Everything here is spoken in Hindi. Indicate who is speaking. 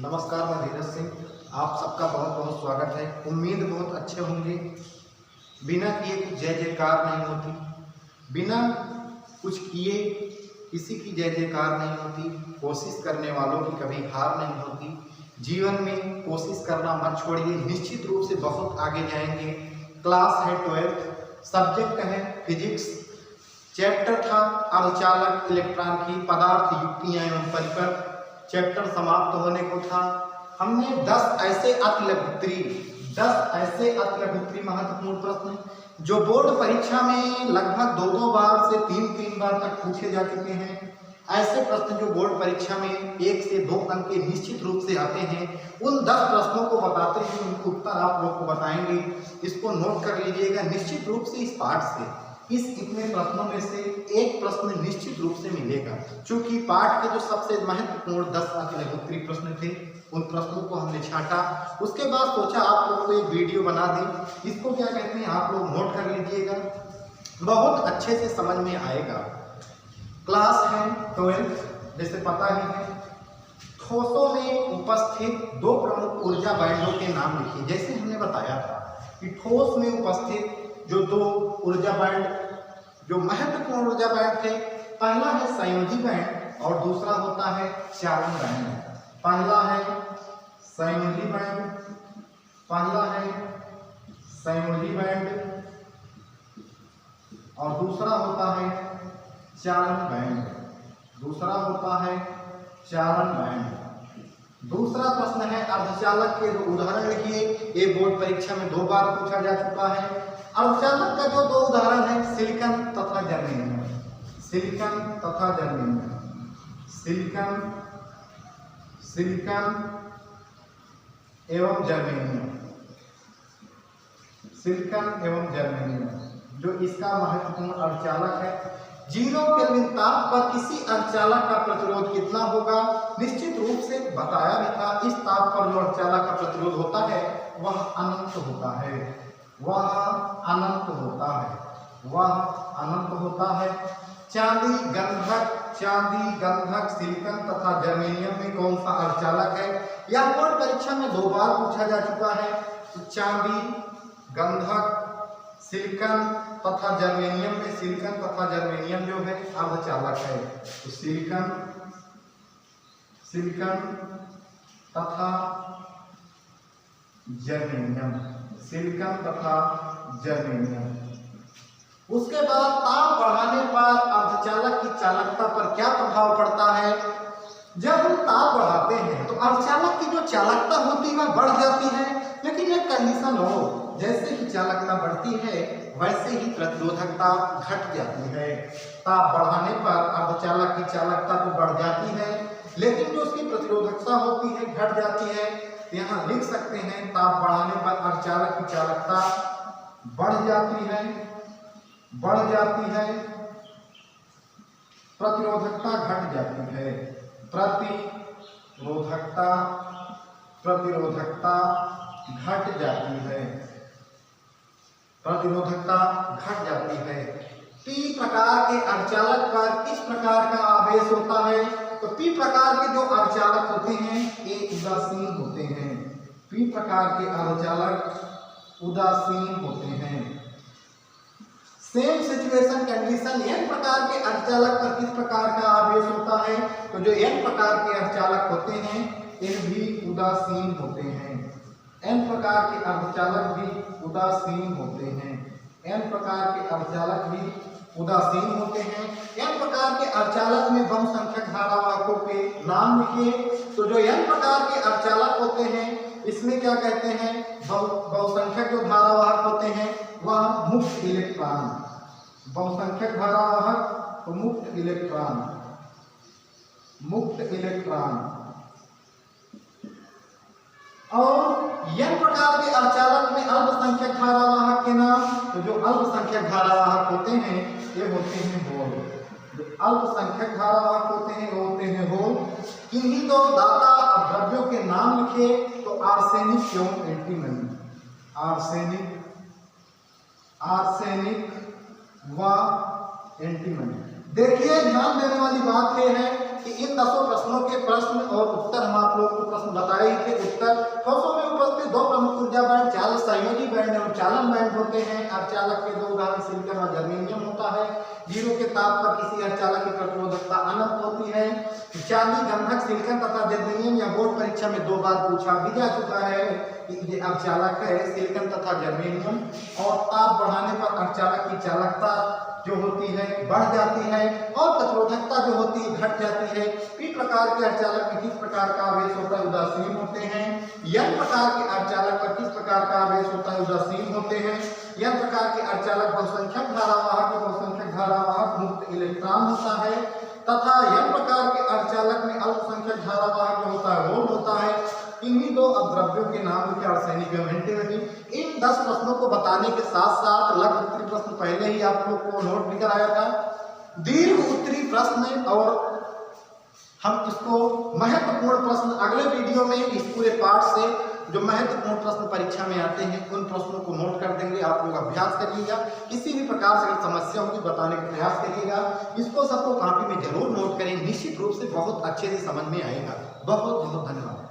Speaker 1: नमस्कार, मैं धीरज सिंह। आप सबका बहुत बहुत स्वागत है। उम्मीद बहुत अच्छे होंगे। बिना किए कुछ जय जयकार नहीं होती, बिना कुछ किए किसी की जय जयकार नहीं होती। कोशिश करने वालों की कभी हार नहीं होती। जीवन में कोशिश करना मत छोड़िए, निश्चित रूप से बहुत आगे जाएंगे। क्लास है 12th, सब्जेक्ट है फिजिक्स, चैप्टर था अर्धचालक इलेक्ट्रॉन की पदार्थ युक्तियां एवं परिपथ। चैप्टर समाप्त होने को था। हमने 10 ऐसे अतिलघुत्री महत्वपूर्ण प्रश्न जो बोर्ड परीक्षा में लगभग 2 बार से 3 बार तक पूछे जा चुके हैं, ऐसे प्रश्न जो बोर्ड परीक्षा में 1 से 2 अंक के निश्चित रूप से आते हैं, उन 10 प्रश्नों को बताते हैं, उनके उत्तर आप लोग को बताएंगे। इसको नोट कर लीजिएगा। निश्चित रूप से इस पाठ से, इस इतने प्रश्नों में से एक प्रश्न निश्चित रूप से मिलेगा, क्योंकि पाठ के जो सबसे महत्वपूर्ण 10 अतिलघुत्री प्रश्न थे, उन प्रश्नों को हमने छांटा। उसके बाद सोचा आप लोगों को एक वीडियो बना दें। इसको क्या कहते हैं, आप लोग नोट कर लीजिएगा, बहुत अच्छे से समझ में आएगा। क्लास है 12th, जैसे पता ही है। ठोसों में उपस्थित 2 प्रमुख ऊर्जा बैंडों के नाम लिखिए। जैसे हमने बताया था कि ठोस में उपस्थित जो 2 ऊर्जा बैंड, जो महत्वपूर्ण ऊर्जा बैंड थे, पहला है संयोजी बैंड और दूसरा होता है चालन बैंड। पहला है संयोजी बैंड और दूसरा होता है चालन बैंड। दूसरा प्रश्न है अर्धचालक के 2 उदाहरण लिखिए। ये बोर्ड परीक्षा में 2 बार पूछा जा चुका है। अर्धचालक का जो 2 उदाहरण है, सिलिकॉन तथा जर्मेनियम। सिलिकॉन एवं जर्मेनियम जो इसका महत्वपूर्ण अर्धचालक है। 0 केल्विन ताप पर किसी अर्धचालक का प्रतिरोध कितना होगा, निश्चित रूप से बताया भी था। इस ताप पर जो अर्धचालक का प्रतिरोध होता है वह अनंत होता है। चांदी गंधक सिलिकॉन तथा जर्मेनियम में कौन सा अर्धचालक है, यह बोर्ड परीक्षा में 2 बार पूछा जा चुका है। तो चांदी, गंधक, सिलिकॉन तथा जर्मेनियम में सिलिकॉन तथा जर्मेनियम जो है अर्धचालक है। तो सिलिकॉन तथा जर्मेनियम। उसके बाद ताप बढ़ाने पर अर्धचालक की चालकता पर क्या प्रभाव पड़ता है। जब हम ताप बढ़ाते हैं तो अर्धचालक की जो चालकता होती है वह बढ़ जाती है, लेकिन एक कंडीशन हो, जैसे ही चालकता बढ़ती है वैसे ही प्रतिरोधकता घट जाती है। ताप बढ़ाने पर अर्धचालक की चालकता तो बढ़ जाती है, लेकिन जो उसकी प्रतिरोधकता होती है घट जाती है। यहाँ लिख सकते हैं, ताप बढ़ाने पर अर्धचालक की चालकता बढ़ जाती है, प्रतिरोधकता घट जाती है। प्रतिरोधकता घट जाती है। पी प्रकार के अर्धचालक पर किस प्रकार का आवेश होता है। तो पी प्रकार के जो अर्धचालक होते हैं ये उदासीन होते हैं। पी प्रकार के अर्धचालक उदासीन होते हैं। सेम सिचुएशन कंडीशन एन प्रकार के अर्धचालक पर किस प्रकार का आवेश होता है। तो जो एन प्रकार के अर्धचालक होते हैं इन भी उदासीन होते हैं। एन प्रकार के अर्धचालक भी उदासीन होते हैं। एन प्रकार के अर्धचालक भी उदासीन होते हैं। एन प्रकार के अर्धचालक में बहुसंख्यक धारावाहकों के नाम लिखिए। तो जो एन प्रकार के अर्धचालक होते हैं इसमें क्या कहते हैं, बहुसंख्यक जो धारावाहक होते हैं वह मुक्त इलेक्ट्रॉन, बहुसंख्यक धारावाहक तो मुक्त इलेक्ट्रॉन। और एन प्रकार के अर्धचालक में अल्पसंख्यक धारावाहक के नाम। तो जो अल्पसंख्यक धारावाहक होते हैं ये होते हैं होल। जो अल्पसंख्यक धारावाहक होते हैं वो होते हैं होल। किन्हीं 2 दाता द्रव्यों के नाम लिखे। तो आर्सेनिक एवं एंटीमनी। आर्सेनिक व एंटीमनी। देखिए, ध्यान देने वाली बात यह है कि इन 10 प्रश्नों के प्रश्न और उत्तर हम आप लोगों को प्रश्न बताए ही थे। उत्तर ठोसों में उपस्थित 2 प्रमुख ऊर्जा बैंड चालक संयोजी बैंड और चालन बैंड होते हैं। अर्धचालक के 2 उदाहरण सिलिकॉन और जर्मेनियम होता है। 0 के ताप पर किसी अर्धचालक की प्रतिरोधकता अनंत होती है। चांदी, गंधक, सिलिकॉन तथा जर्मेनियम या बोर्ड परीक्षा में 2 बार पूछा भी जा चुका है कि ये अर्धचालक है सिलिकॉन तथा जर्मेनियम, और ताप बढ़ाने पर अर्धचालक की चालकता जो होती है बढ़ जाती है और प्रतिरोधकता जो होती है घट जाती है। इस प्रकार के अर्धचालक में किस प्रकार का आवेश होता है, उदासीन होते हैं। n प्रकार के अर्धचालक पर किस प्रकार का आवेश होता है, उदासीन होते हैं। n प्रकार के अर्धचालक बहुसंख्यक धारावाहक या बहुसंख्यक धारावाहक मुक्त इलेक्ट्रॉन होता है, तथा n प्रकार के अर्धचालक में अल्पसंख्यक धारावाहक जो होता है वो होता है। इन्हीं 2 अपद्रव्यों के नाम लिखे आर्सेनिक एवं एंटीमनी। इन 10 प्रश्नों को बताने के साथ साथ लघु उत्तरी प्रश्न पहले ही आप लोग को नोट भी कराया था। दीर्घ उत्तरी प्रश्न और हम इसको महत्वपूर्ण प्रश्न अगले वीडियो में इस पूरे पाठ से जो महत्वपूर्ण प्रश्न परीक्षा में आते हैं उन प्रश्नों को नोट कर देंगे। आप लोग अभ्यास करिएगा, किसी भी प्रकार से अगर समस्या होगी बताने का प्रयास करिएगा। इसको सबको कॉपी में जरूर नोट करें, निश्चित रूप से बहुत अच्छे से समझ में आएगा। बहुत बहुत धन्यवाद।